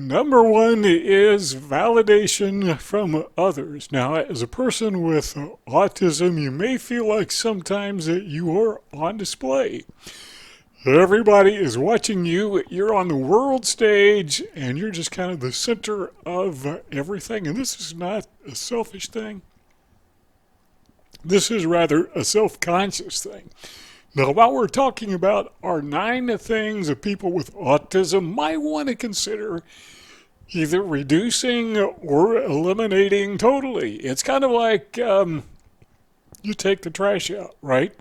Number one is validation from others. Now, as a person with autism, you may feel like sometimes that you are on display. Everybody is watching you. You're on the world stage, and you're just kind of the center of everything. And this is not a selfish thing. This is rather a self-conscious thing. Now, what we're talking about are 9 things that people with autism might want to consider either reducing or eliminating totally. It's kind of like you take the trash out, right?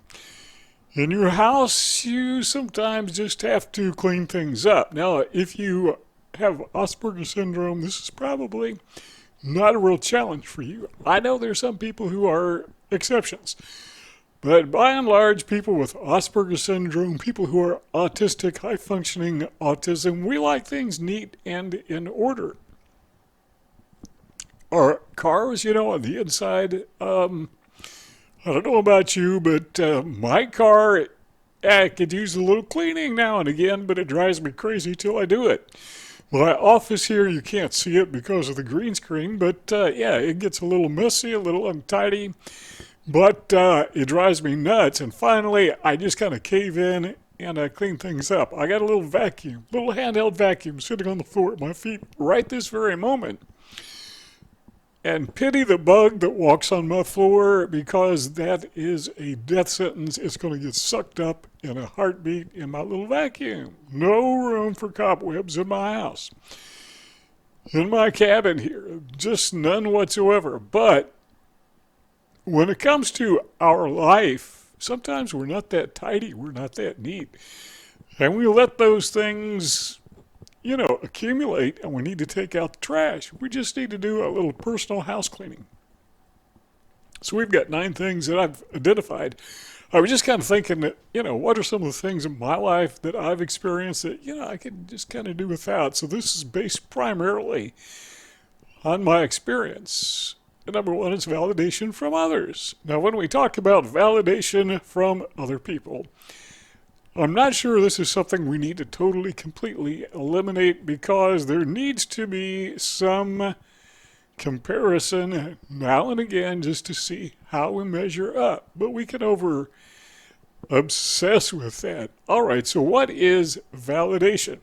In your house, you sometimes just have to clean things up. Now, if you have Asperger syndrome, this is probably not a real challenge for you. I know there's some people who are exceptions. But by and large, people with Asperger syndrome, people who are autistic, high-functioning autism, we like things neat and in order. Our cars, on the inside, I don't know about you, but my car, I could use a little cleaning now and again, but it drives me crazy till I do it. My office here, you can't see it because of the green screen, but it gets a little messy, a little untidy. But it drives me nuts, and finally, I just kind of cave in and I clean things up. I got a little vacuum, little handheld vacuum sitting on the floor at my feet right this very moment. And pity the bug that walks on my floor, because that is a death sentence. It's going to get sucked up in a heartbeat in my little vacuum. No room for cobwebs in my house. In my cabin here, just none whatsoever. But when it comes to our life, sometimes we're not that tidy, we're not that neat. And we let those things, accumulate, and we need to take out the trash. We just need to do a little personal house cleaning. So we've got 9 things that I've identified. I was just kind of thinking that, what are some of the things in my life that I've experienced that, I could just kind of do without. So this is based primarily on my experience. Number 1 is validation from others. Now, when we talk about validation from other people, I'm not sure this is something we need to totally, completely eliminate, because there needs to be some comparison now and again just to see how we measure up. But we can obsess with that. All right, so what is validation?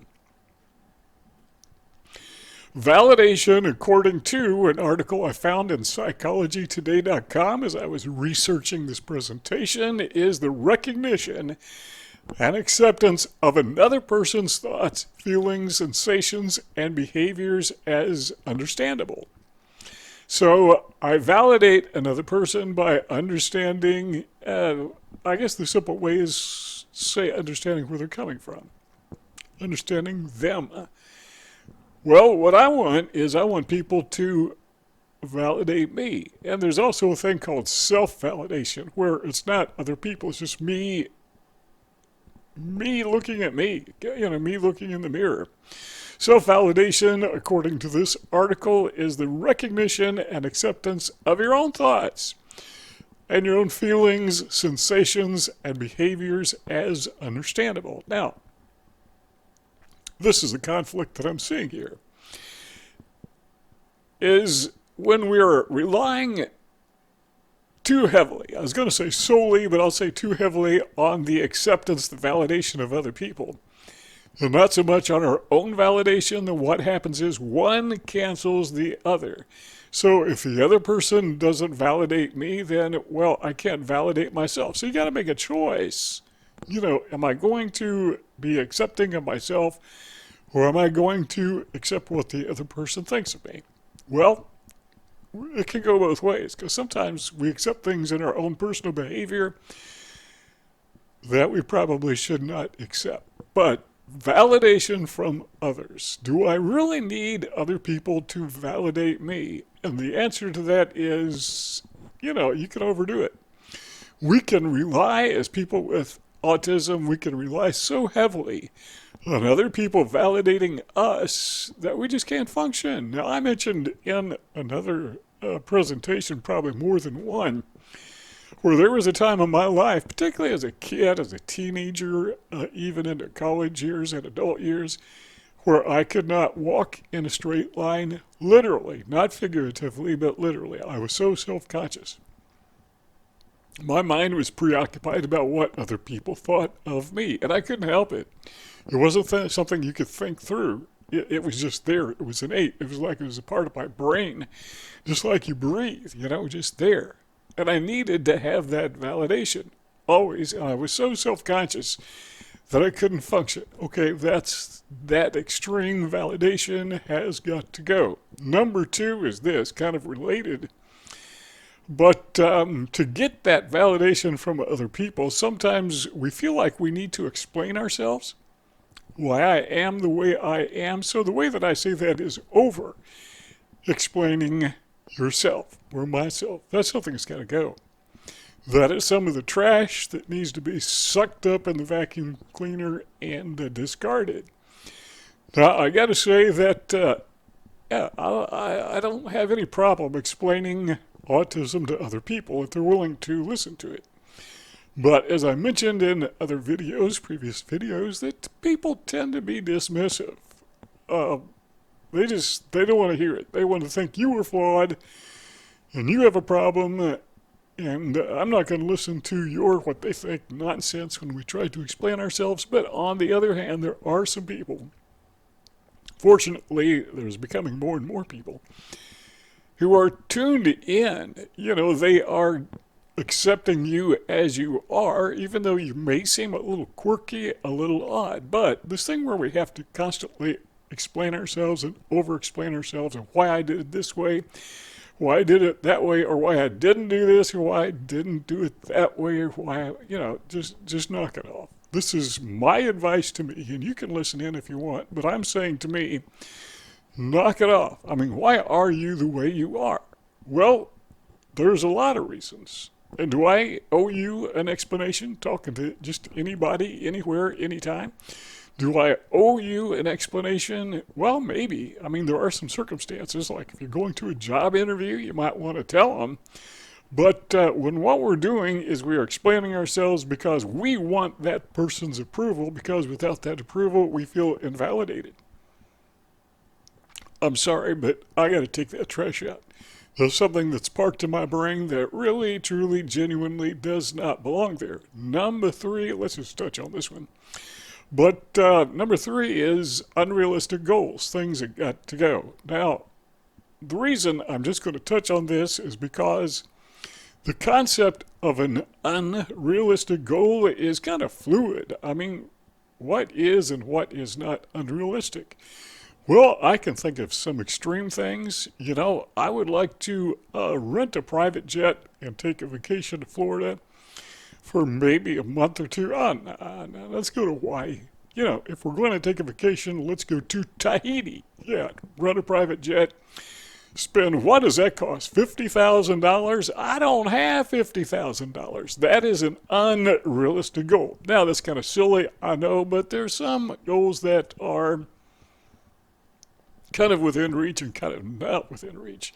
Validation, according to an article I found in psychologytoday.com as I was researching this presentation, is the recognition and acceptance of another person's thoughts, feelings, sensations, and behaviors as understandable. So I validate another person by understanding, I guess the simple way is say understanding where they're coming from, understanding them. Well, what I want is I want people to validate me. And there's also a thing called self-validation, where it's not other people, it's just me looking at me, me looking in the mirror. Self-validation, according to this article, is the recognition and acceptance of your own thoughts and your own feelings, sensations, and behaviors as understandable. Now, this is the conflict that I'm seeing here, is when we're relying too heavily, I was going to say solely, but I'll say too heavily, on the acceptance, the validation of other people, and not so much on our own validation, then what happens is one cancels the other. So if the other person doesn't validate me, then, well, I can't validate myself. So you got to make a choice. Am I going to be accepting of myself, or am I going to accept what the other person thinks of me? Well, it can go both ways, because sometimes we accept things in our own personal behavior that we probably should not accept. But validation from others. Do I really need other people to validate me? And the answer to that is, you can overdo it. We can rely, as people with autism, we can rely so heavily on other people validating us that we just can't function. Now, I mentioned in another presentation, probably more than one, where there was a time in my life, particularly as a kid, as a teenager, even into college years and adult years, where I could not walk in a straight line, literally, not figuratively, but literally. I was so self-conscious. My mind was preoccupied about what other people thought of me, and I couldn't help it. It wasn't something you could think through. It was just there. It was innate. It was like it was a part of my brain, just like you breathe, just there. And I needed to have that validation, always. And I was so self-conscious that I couldn't function. Okay, that extreme validation has got to go. Number two is this, kind of related. But to get that validation from other people, sometimes we feel like we need to explain ourselves, why I am the way I am. So the way that I say that is over explaining yourself or myself. That's something that's got to go. That is some of the trash that needs to be sucked up in the vacuum cleaner and discarded. Now, I got to say that, I don't have any problem explaining autism to other people if they're willing to listen to it. But as I mentioned in other videos, previous videos, that people tend to be dismissive. They don't want to hear it. They want to think you were flawed and you have a problem, and I'm not going to listen to your, what they think, nonsense when we try to explain ourselves. But on the other hand, there are some people, fortunately, there's becoming more and more people, who are tuned in. They are accepting you as you are, even though you may seem a little quirky, a little odd. But this thing where we have to constantly explain ourselves and over-explain ourselves and why I did it this way, why I did it that way, or why I didn't do this, or why I didn't do it that way, or why, just knock it off. This is my advice to me, and you can listen in if you want, but I'm saying to me, knock it off. I mean, why are you the way you are? Well, there's a lot of reasons. And do I owe you an explanation, talking to just anybody, anywhere, anytime? Do I owe you an explanation? Well, maybe. I mean, there are some circumstances, like if you're going to a job interview, you might want to tell them. But when what we're doing is we're explaining ourselves because we want that person's approval, because without that approval, we feel invalidated. I'm sorry, but I got to take that trash out. There's something that's parked in my brain that really, truly, genuinely does not belong there. Number three, let's just touch on this one. But number three is unrealistic goals, things that got to go. Now, the reason I'm just going to touch on this is because the concept of an unrealistic goal is kind of fluid. I mean, what is and what is not unrealistic? Well, I can think of some extreme things. I would like to rent a private jet and take a vacation to Florida for maybe a month or two. No, let's go to Hawaii. If we're going to take a vacation, let's go to Tahiti. Yeah, rent a private jet. Spend, what does that cost? $50,000? I don't have $50,000. That is an unrealistic goal. Now, that's kind of silly, I know, but there's some goals that are kind of within reach and kind of not within reach.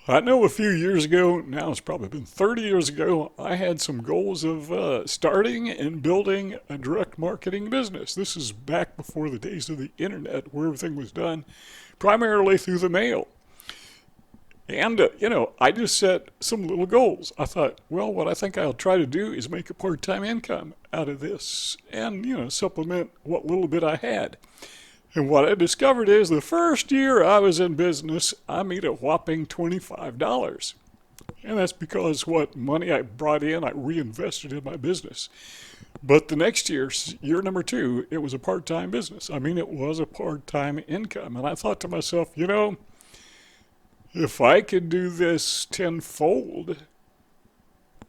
I know a few years ago, now it's probably been 30 years ago, I had some goals of starting and building a direct marketing business. This is back before the days of the internet, where everything was done primarily through the mail. And, I just set some little goals. I thought, well, what I think I'll try to do is make a part-time income out of this and, supplement what little bit I had. And what I discovered is the first year I was in business, I made a whopping $25. And that's because what money I brought in, I reinvested in my business. But the next year, year number two, it was a part-time business. I mean, it was a part-time income. And I thought to myself, if I could do this tenfold,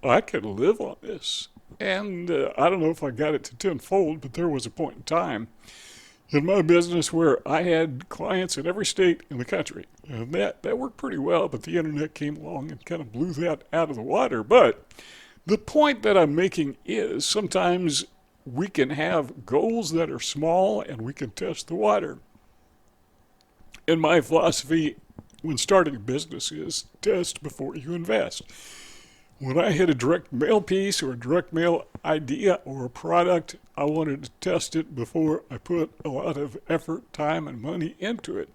I could live on this. And I don't know if I got it to tenfold, but there was a point in time in my business where I had clients in every state in the country. And that worked pretty well, but the internet came along and kind of blew that out of the water. But the point that I'm making is sometimes we can have goals that are small and we can test the water. In my philosophy, when starting a business is test before you invest. When I had a direct mail piece or a direct mail idea or a product, I wanted to test it before I put a lot of effort, time, and money into it.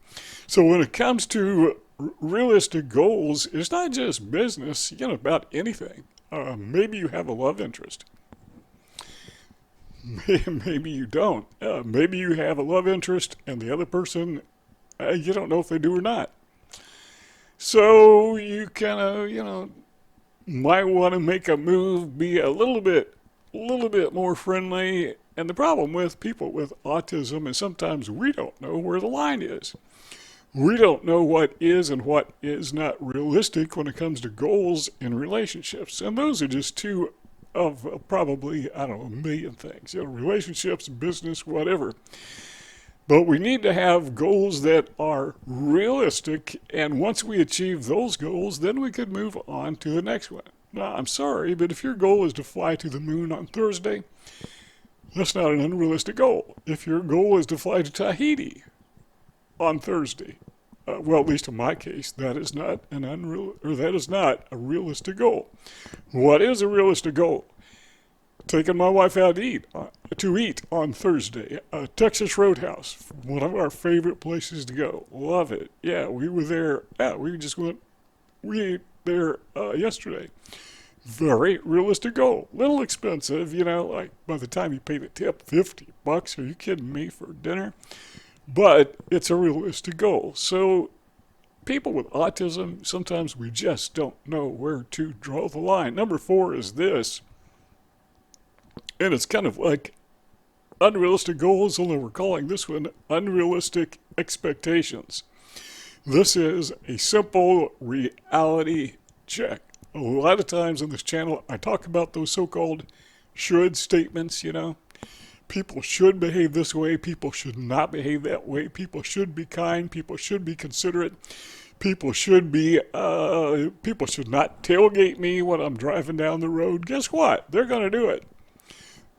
So when it comes to realistic goals, it's not just business, about anything. Maybe you have a love interest. Maybe you don't. Maybe you have a love interest and the other person, you don't know if they do or not. So you kind of, might want to make a move, be a little bit more friendly. And the problem with people with autism is sometimes we don't know where the line is. We don't know what is and what is not realistic when it comes to goals in relationships. And those are just two of probably, I don't know, a million things. Relationships, business, whatever. But we need to have goals that are realistic, and once we achieve those goals, then we could move on to the next one. Now, I'm sorry, but if your goal is to fly to the moon on Thursday, that's not an unrealistic goal. If your goal is to fly to Tahiti on Thursday, well, at least in my case, that is not a realistic goal. What is a realistic goal? Taking my wife out to eat on Thursday. Texas Roadhouse, one of our favorite places to go. Love it. Yeah, we were there. Yeah, we ate there yesterday. Very realistic goal. Little expensive, like by the time you pay the tip, $50. Are you kidding me for dinner? But it's a realistic goal. So people with autism, sometimes we just don't know where to draw the line. Number 4 is this. And it's kind of like unrealistic goals, although we're calling this one unrealistic expectations. This is a simple reality check. A lot of times on this channel, I talk about those so-called should statements, People should behave this way. People should not behave that way. People should be kind. People should be considerate. People should not tailgate me when I'm driving down the road. Guess what? They're going to do it.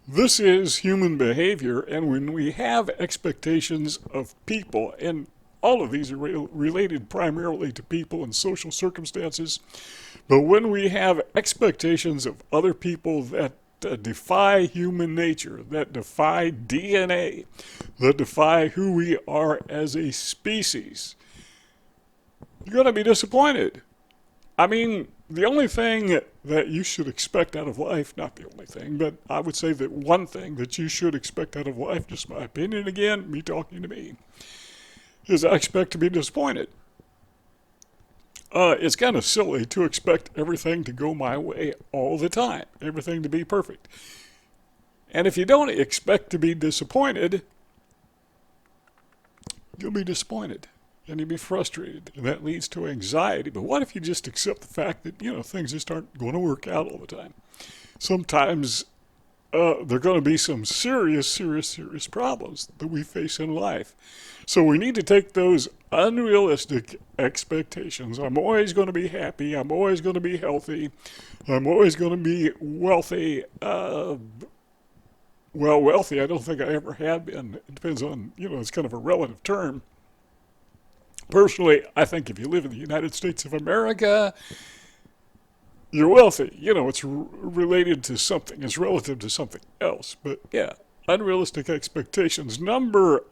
This is human behavior, and when we have expectations of people, and all of these are related primarily to people and social circumstances, but when we have expectations of other people that defy human nature, that defy DNA, that defy who we are as a species, you're going to be disappointed. I mean, the only thing that you should expect out of life, not the only thing, but I would say that one thing that you should expect out of life, just my opinion again, me talking to me, is I expect to be disappointed. It's kind of silly to expect everything to go my way all the time, everything to be perfect. And if you don't expect to be disappointed, you'll be disappointed. And you'll be frustrated, and that leads to anxiety. But what if you just accept the fact that, things just aren't going to work out all the time? Sometimes there are going to be some serious problems that we face in life. So we need to take those unrealistic expectations. I'm always going to be happy. I'm always going to be healthy. I'm always going to be wealthy. Wealthy, I don't think I ever have been. It depends on, it's kind of a relative term. Personally, I think if you live in the United States of America, you're wealthy. It's related to something. It's relative to something else. But yeah, unrealistic expectations. That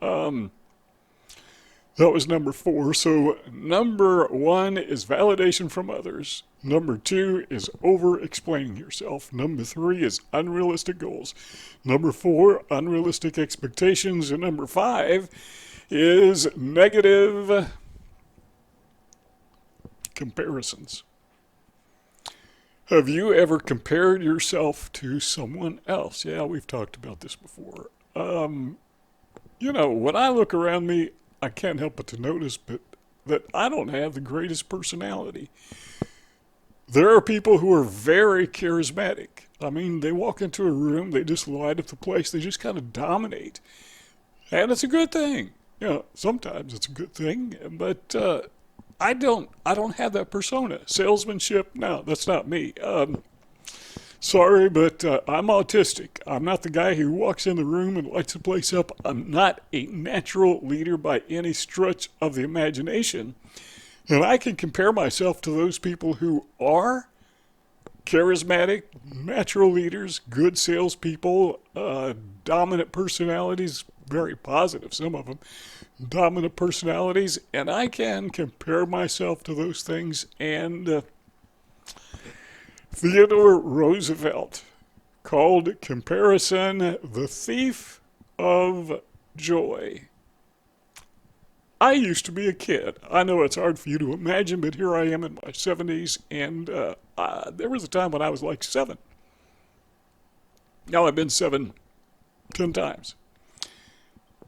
was number 4. So number 1 is validation from others. Number 2 is over-explaining yourself. Number 3 is unrealistic goals. Number 4, unrealistic expectations. And number 5 is negative comparisons. Have you ever compared yourself to someone else? Yeah, we've talked about this before. When I look around me, I can't help but to notice that I don't have the greatest personality. There are people who are very charismatic. I mean, they walk into a room, they just light up the place, they just kind of dominate. And it's a good thing. Sometimes it's a good thing, but I don't have that persona. Salesmanship, no, that's not me. Sorry, but I'm autistic. I'm not the guy who walks in the room and lights the place up. I'm not a natural leader by any stretch of the imagination. And I can compare myself to those people who are, charismatic, natural leaders, good salespeople, dominant personalities, very positive, some of them, dominant personalities, and I can compare myself to those things. And Theodore Roosevelt called comparison the thief of joy. I used to be a kid. I know it's hard for you to imagine, but here I am in my 70s, and there was a time when I was like 7. Now I've been 7 10 times.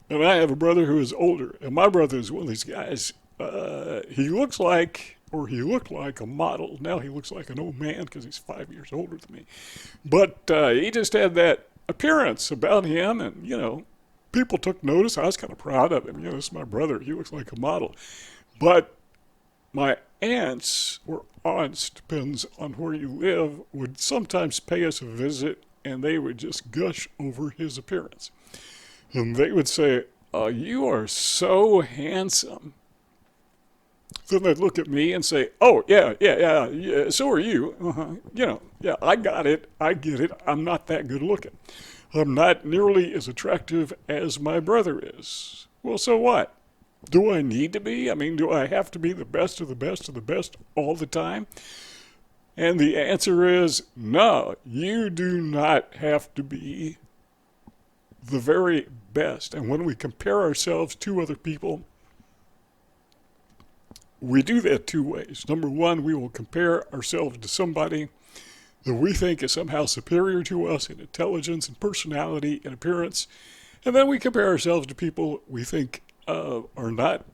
And I have a brother who is older, and my brother is one of these guys. He looks like, or he looked like a model. Now he looks like an old man because he's 5 years older than me. But he just had that appearance about him, and, people took notice. I was kind of proud of him. This is my brother. He looks like a model. But my aunts, or aunts, depends on where you live, would sometimes pay us a visit, and they would just gush over his appearance. And they would say, "Oh, you are so handsome." Then they'd look at me and say, "Oh, yeah, so are you. Yeah, I got it. I get it. I'm not that good looking. I'm not nearly as attractive as my brother is." Well, so what? Do I need to be? I mean, do I have to be the best of the best of the best all the time? And the answer is no, you do not have to be the very best. And when we compare ourselves to other people, we do that 2 ways. Number one, we will compare ourselves to somebody that we think is somehow superior to us in intelligence and personality and appearance. And then we compare ourselves to people we think are not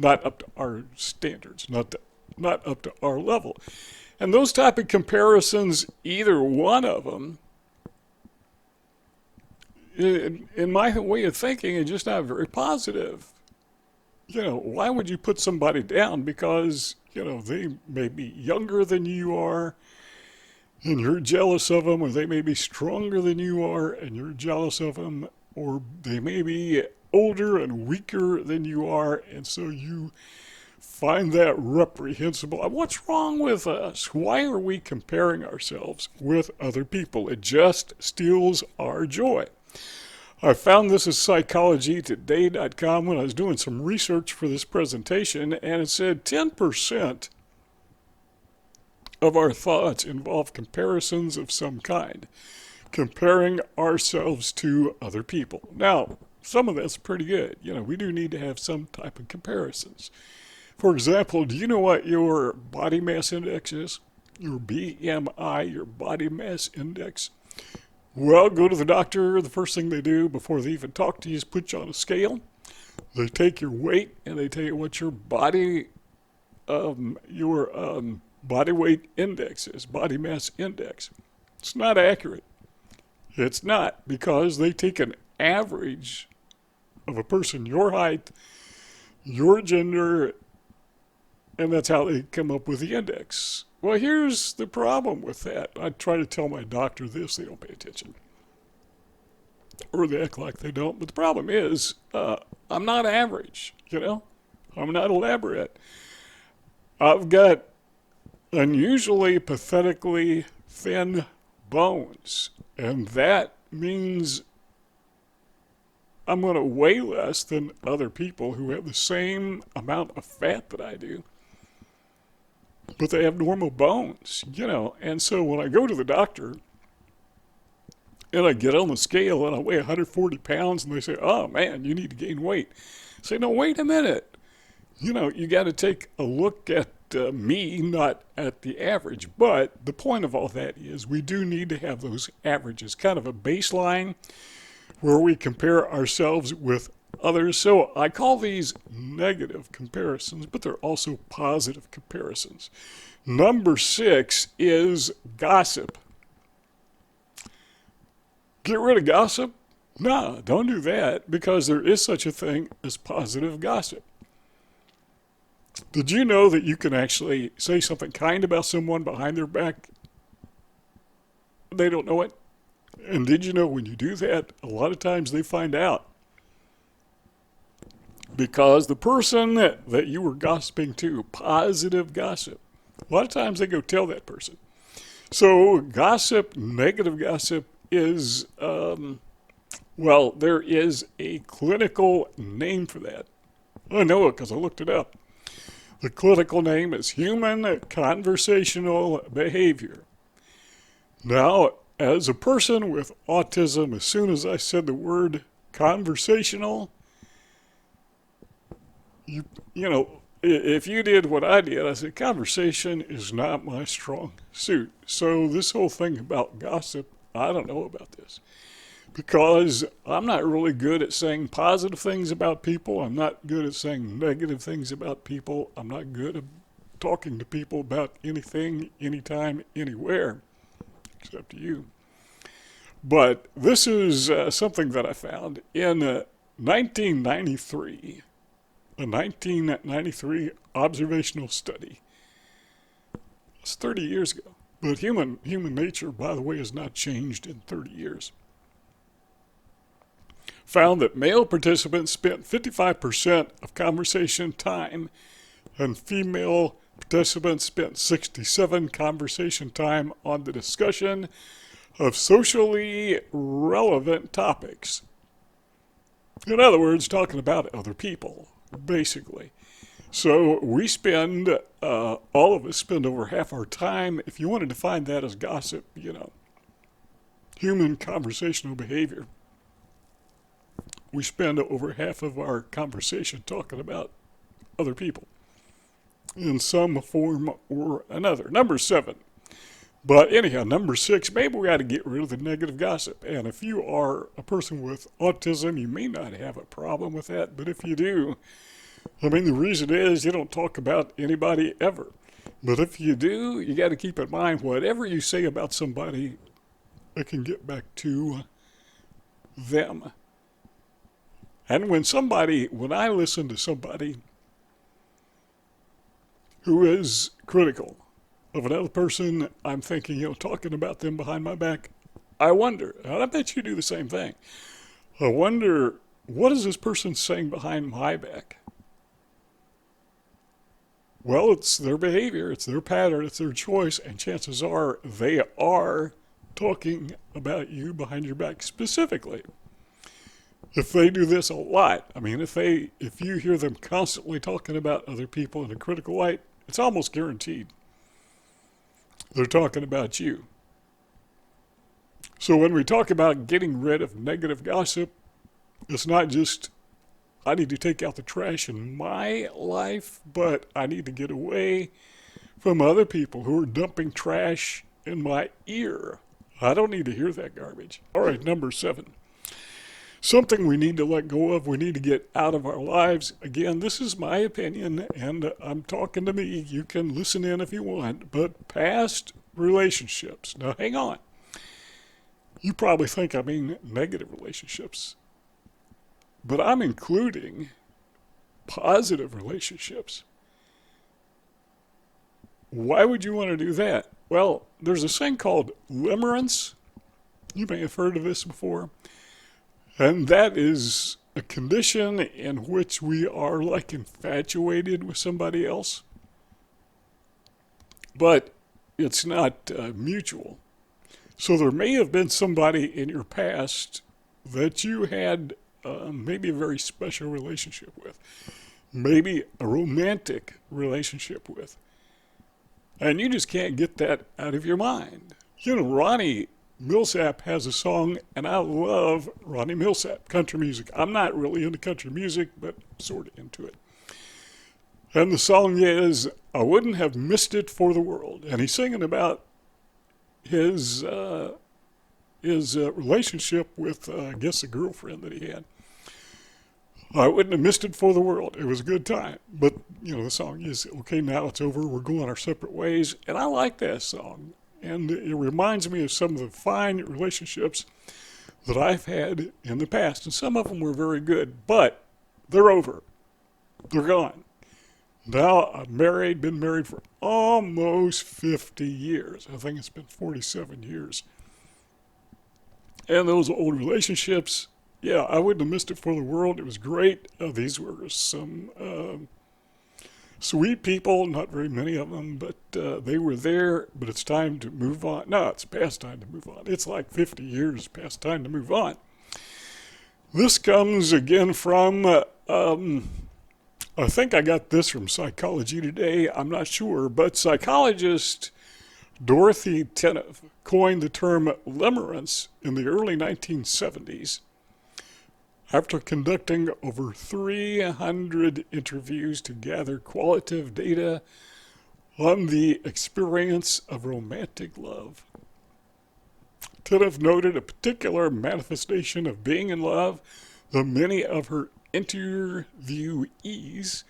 up to our standards, not up to our level. And those type of comparisons, either one of them, in my way of thinking, is just not very positive. Why would you put somebody down because, they may be younger than you are and you're jealous of them, or they may be stronger than you are and you're jealous of them, or they may be older and weaker than you are, and so you find that reprehensible. What's wrong with us? Why are we comparing ourselves with other people? It just steals our joy. I found this at psychologytoday.com when I was doing some research for this presentation, and it said 10% of our thoughts involve comparisons of some kind, comparing ourselves to other people. Now, some of that's pretty good. We do need to have some type of comparisons. For example, do you know what your body mass index is? Your BMI, your body mass index. Well, go to the doctor. The first thing they do before they even talk to you is put you on a scale. They take your weight and they tell you what your body weight index is, body mass index. It's not accurate. It's not, because they take an average of a person your height, your gender, and that's how they come up with the index. Well, here's the problem with that. I try to tell my doctor this, they don't pay attention. Or they act like they don't. But the problem is, I'm not average, I'm not elaborate. I've got unusually pathetically thin bones. And that means I'm going to weigh less than other people who have the same amount of fat that I do, but they have normal bones, And so when I go to the doctor and I get on the scale and I weigh 140 pounds and they say, "Oh man, you need to gain weight." I say, "No, wait a minute. You got to take a look at me, not at the average." But the point of all that is we do need to have those averages, kind of a baseline where we compare ourselves with others. So I call these negative comparisons, but they're also positive comparisons. Number 6 is gossip. Get rid of gossip? No, don't do that, because there is such a thing as positive gossip. Did you know that you can actually say something kind about someone behind their back? They don't know it. And did you know when you do that, a lot of times they find out? Because the person that you were gossiping to, positive gossip, a lot of times they go tell that person. So, gossip, negative gossip is, well, there is a clinical name for that. I know it because I looked it up. The clinical name is human conversational behavior. Now, as a person with autism, as soon as I said the word conversational, you know, if you did what I did, I said conversation is not my strong suit. So this whole thing about gossip, I don't know about this because I'm not really good at saying positive things about people. I'm not good at saying negative things about people. I'm not good at talking to people about anything, anytime, anywhere, except to you. But this is something that I found in 1993, a 1993 observational study. It's 30 years ago. But human nature, by the way, has not changed in 30 years. Found that male participants spent 55% of conversation time and female participants spent 67 conversation time on the discussion of socially relevant topics. In other words, talking about other people, basically. So we spend, all of us spend over half our time, if you want to define that as gossip, human conversational behavior. We spend over half of our conversation talking about other people in some form or another. Number 7. But anyhow, number 6, maybe we got to get rid of the negative gossip. And if you are a person with autism, you may not have a problem with that. But if you do, the reason is you don't talk about anybody ever. But if you do, you got to keep in mind whatever you say about somebody, it can get back to them. And when I listen to somebody who is critical of another person, I'm thinking, talking about them behind my back, I wonder, and I bet you do the same thing. I wonder, what is this person saying behind my back? Well, it's their behavior, it's their pattern, it's their choice, and chances are they are talking about you behind your back specifically. If they do this a lot, if you hear them constantly talking about other people in a critical light, it's almost guaranteed they're talking about you. So when we talk about getting rid of negative gossip, it's not just I need to take out the trash in my life, but I need to get away from other people who are dumping trash in my ear. I don't need to hear that garbage. All right, number 7. Something we need to let go of, we need to get out of our lives. Again, this is my opinion, and I'm talking to me. You can listen in if you want, but past relationships. Now, hang on. You probably think I mean negative relationships, but I'm including positive relationships. Why would you want to do that? Well, there's a thing called limerence. You may have heard of this before. And that is a condition in which we are like infatuated with somebody else. But it's not mutual. So there may have been somebody in your past that you had maybe a very special relationship with, maybe a romantic relationship with. And you just can't get that out of your mind. Ronnie Millsap has a song, and I love Ronnie Millsap, country music. I'm not really into country music, but sort of into it. And the song is, I Wouldn't Have Missed It for the World. And he's singing about his relationship with, I guess, a girlfriend that he had. I wouldn't have missed it for the world. It was a good time. But, the song is, okay, now it's over. We're going our separate ways. And I like that song. And it reminds me of some of the fine relationships that I've had in the past. And some of them were very good, but they're over. They're gone. Now I'm married, been married for almost 50 years. I think it's been 47 years. And those old relationships, I wouldn't have missed it for the world. It was great. These were some Sweet people, not very many of them, but they were there, but it's time to move on. No, it's past time to move on. It's like 50 years past time to move on. This comes again from, I think I got this from Psychology Today, I'm not sure, but psychologist Dorothy Tenev coined the term limerence in the early 1970s after conducting over 300 interviews to gather qualitative data on the experience of romantic love. Tenev noted a particular manifestation of being in love that many of her interviewees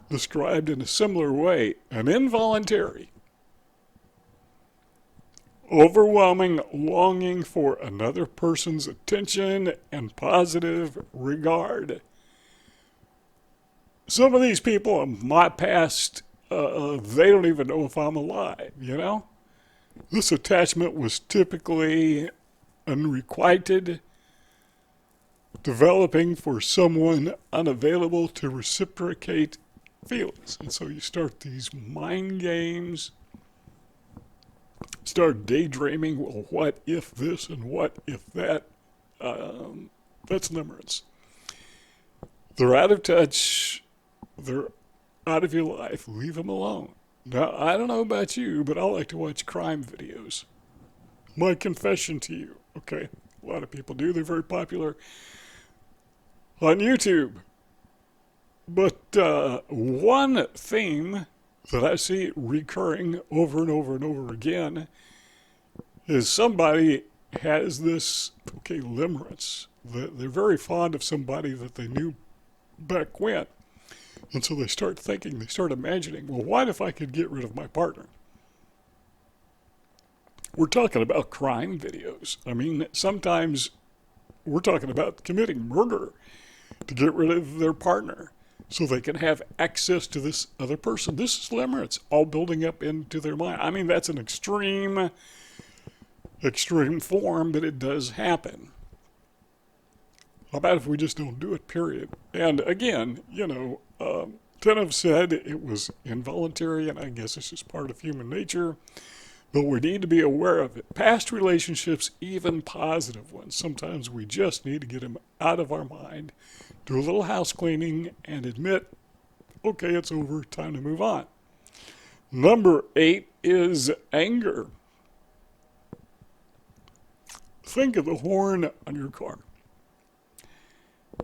described in a similar way: an involuntary, overwhelming longing for another person's attention and positive regard. Some of these people in my past, they don't even know if I'm alive, you know? This attachment was typically unrequited, developing for someone unavailable to reciprocate feelings. And so you start these mind games, start daydreaming, well, what if this and what if that? That's limerence. They're out of touch. They're out of your life. Leave them alone. Now, I don't know about you, but I like to watch crime videos. My confession to you, okay? A lot of people do. They're very popular on YouTube. But one theme that I see recurring over and over and over again is somebody has this, okay, limerence. They're very fond of somebody that they knew back when. And so they start thinking, they start imagining, well, what if I could get rid of my partner? We're talking about crime videos. I mean, sometimes we're talking about committing murder to get rid of their partner so they can have access to this other person. This is limerence, all building up into their mind. I mean, that's an extreme form, but it does happen. How about if we just don't do it, period? And again, you know, Tenev said it was involuntary, and I guess it's just part of human nature, but we need to be aware of it. Past relationships, even positive ones, sometimes we just need to get them out of our mind, do a little house cleaning, and admit, okay, it's over, time to move on. Number 8 is anger. Think of the horn on your car.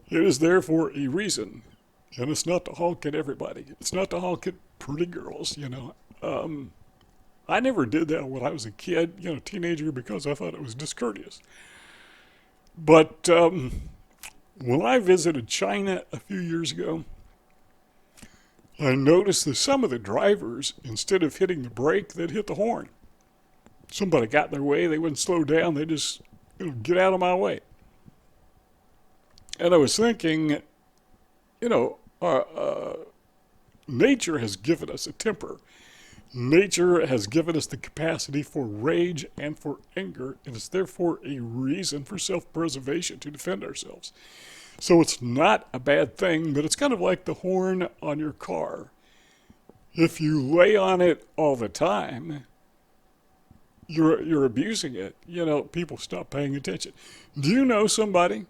It is there for a reason, and it's not to honk at everybody. It's not to honk at pretty girls, you know. I never did that when I was a kid, you know, teenager, because I thought it was discourteous. But when I visited China a few years ago, I noticed that some of the drivers, instead of hitting the brake, they'd hit the horn. Somebody got in their way, they wouldn't slow down, they just, you know, get out of my way. And I was thinking, you know, nature has given us a temper. Nature has given us the capacity for rage and for anger, and it's therefore a reason for self-preservation to defend ourselves. So it's not a bad thing, but it's kind of like the horn on your car. If you lay on it all the time, you're abusing it. You know, people stop paying attention. Do you know somebody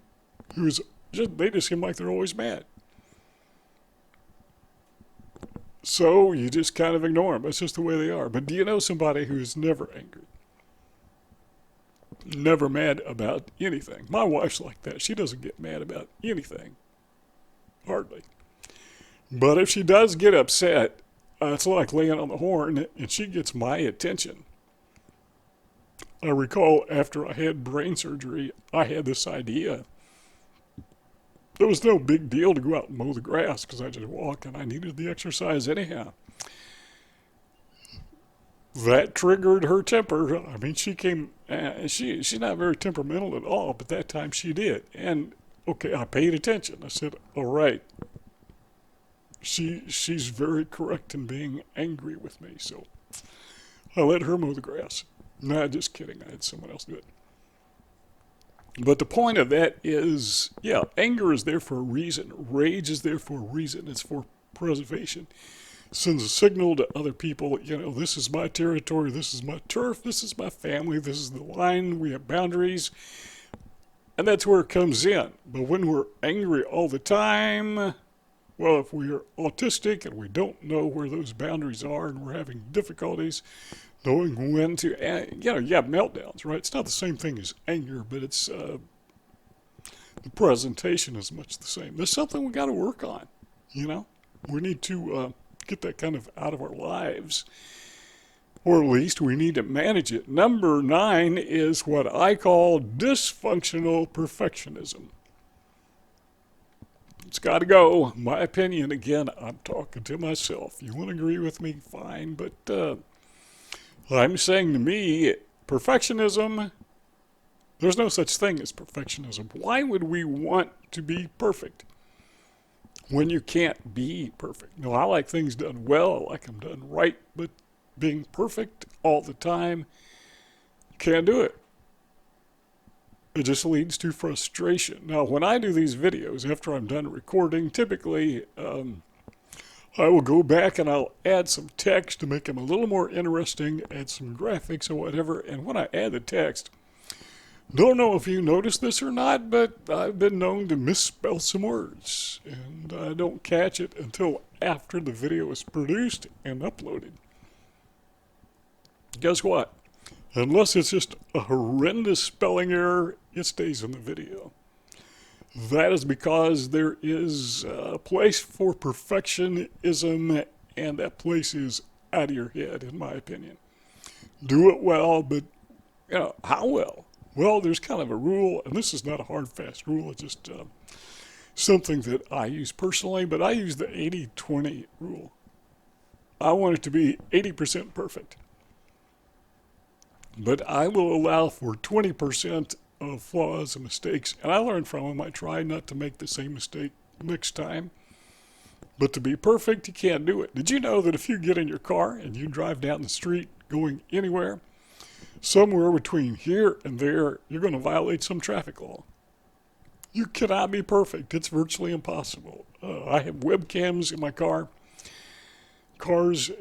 who's they just seem like they're always mad? So you just kind of ignore them. It's just the way they are. But do you know somebody who's never angry? Never mad about anything. My wife's like that. She doesn't get mad about anything. Hardly. But if she does get upset, it's like laying on the horn, and she gets my attention. I recall after I had brain surgery, I had this idea. It was no big deal to go out and mow the grass because I just walked and I needed the exercise anyhow. That triggered her temper. I mean, she came, she's not very temperamental at all, but that time she did. And, okay, I paid attention. I said, all right, she's very correct in being angry with me. So I let her mow the grass. Nah, just kidding. I had someone else do it. But the point of that is, yeah, anger is there for a reason. Rage is there for a reason. It's for preservation. sends a signal to other people, this is my territory, this is my turf, this is my family, this is the line, we have boundaries, and that's where it comes in. But when we're angry all the time, well, if we are autistic and we don't know where those boundaries are and we're having difficulties knowing when to, you have meltdowns, right? It's not the same thing as anger, but it's the presentation is much the same. There's something we got to work on, We need to get that kind of out of our lives, or at least we need to manage it. Number 9 is what I call dysfunctional perfectionism. It's got to go. My opinion, again, I'm talking to myself. You want to agree with me, fine, but I'm saying to me, perfectionism, there's no such thing as perfectionism. Why would we want to be perfect when you can't be perfect? No, I like things done well, I like them done right, but being perfect all the time, can't do it. It just leads to frustration. Now, when I do these videos, after I'm done recording, typically I will go back and I'll add some text to make them a little more interesting, add some graphics or whatever, and when I add the text, don't know if you noticed this or not, but I've been known to misspell some words, and I don't catch it until after the video is produced and uploaded. Guess what? Unless it's just a horrendous spelling error, it stays in the video. That is because there is a place for perfectionism, and that place is out of your head, in my opinion. Do it well, but, how well? Well, there's kind of a rule, and this is not a hard, fast rule. It's just something that I use personally, but I use the 80-20 rule. I want it to be 80% perfect. But I will allow for 20% of flaws and mistakes, and I learn from them. I try not to make the same mistake next time. But to be perfect, you can't do it. Did you know that if you get in your car and you drive down the street going anywhere, somewhere between here and there, you're going to violate some traffic law? You cannot be perfect. It's virtually impossible. I have webcams in my cars,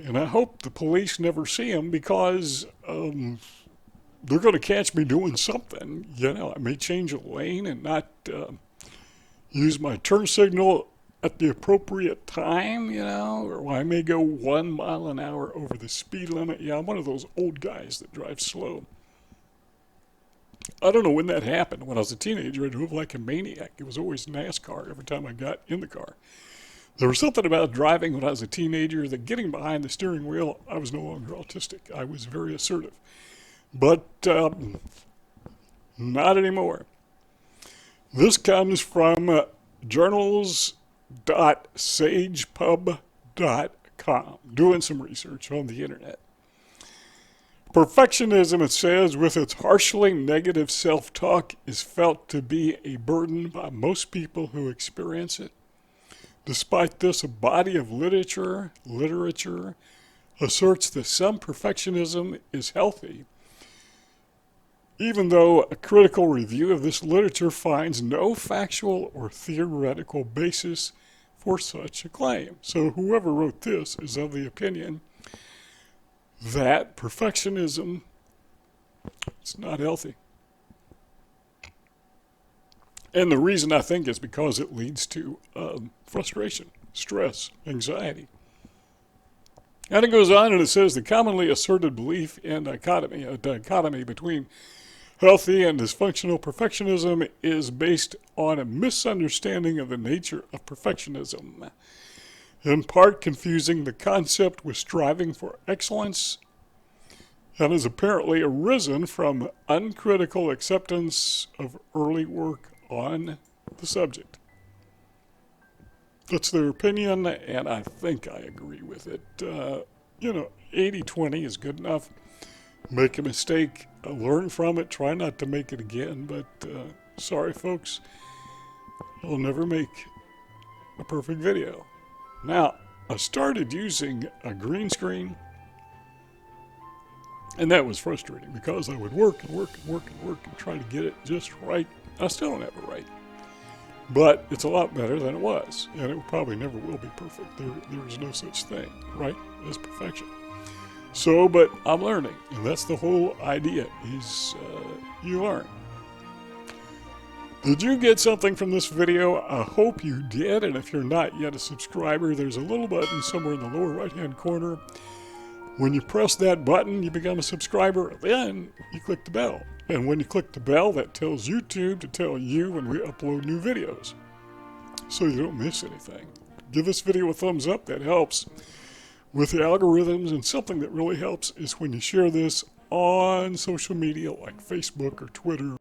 and I hope the police never see them because they're going to catch me doing something. I may change a lane and not use my turn signal at the appropriate time, or I may go 1 mile an hour over the speed limit. Yeah, I'm one of those old guys that drive slow. I don't know when that happened. When I was a teenager, I drove like a maniac. It was always NASCAR every time I got in the car. There was something about driving when I was a teenager that getting behind the steering wheel, I was no longer autistic. I was very assertive. But not anymore. This comes from journals.sagepub.com, doing some research on the internet. Perfectionism, it says, with its harshly negative self-talk, is felt to be a burden by most people who experience it. Despite this, a body of literature asserts that some perfectionism is healthy, even though a critical review of this literature finds no factual or theoretical basis for such a claim. So whoever wrote this is of the opinion that perfectionism is not healthy. And the reason I think is because it leads to frustration, stress, anxiety. And it goes on and it says the commonly asserted belief in a dichotomy between healthy and dysfunctional perfectionism is based on a misunderstanding of the nature of perfectionism, in part confusing the concept with striving for excellence, and has apparently arisen from uncritical acceptance of early work on the subject. That's their opinion, and I think I agree with it. 80-20 is good enough. Make a mistake, learn from it, try not to make it again, but sorry folks, I'll never make a perfect video. Now, I started using a green screen, and that was frustrating because I would work and try to get it just right. I still don't have it right. But it's a lot better than it was, and it probably never will be perfect. There is no such thing, right, as perfection. So, but I'm learning, and that's the whole idea, is you learn. Did you get something from this video? I hope you did, and if you're not yet a subscriber, there's a little button somewhere in the lower right-hand corner. When you press that button, you become a subscriber, then you click the bell. And when you click the bell, that tells YouTube to tell you when we upload new videos, so you don't miss anything. Give this video a thumbs up, that helps with the algorithms, and something that really helps is when you share this on social media like Facebook or Twitter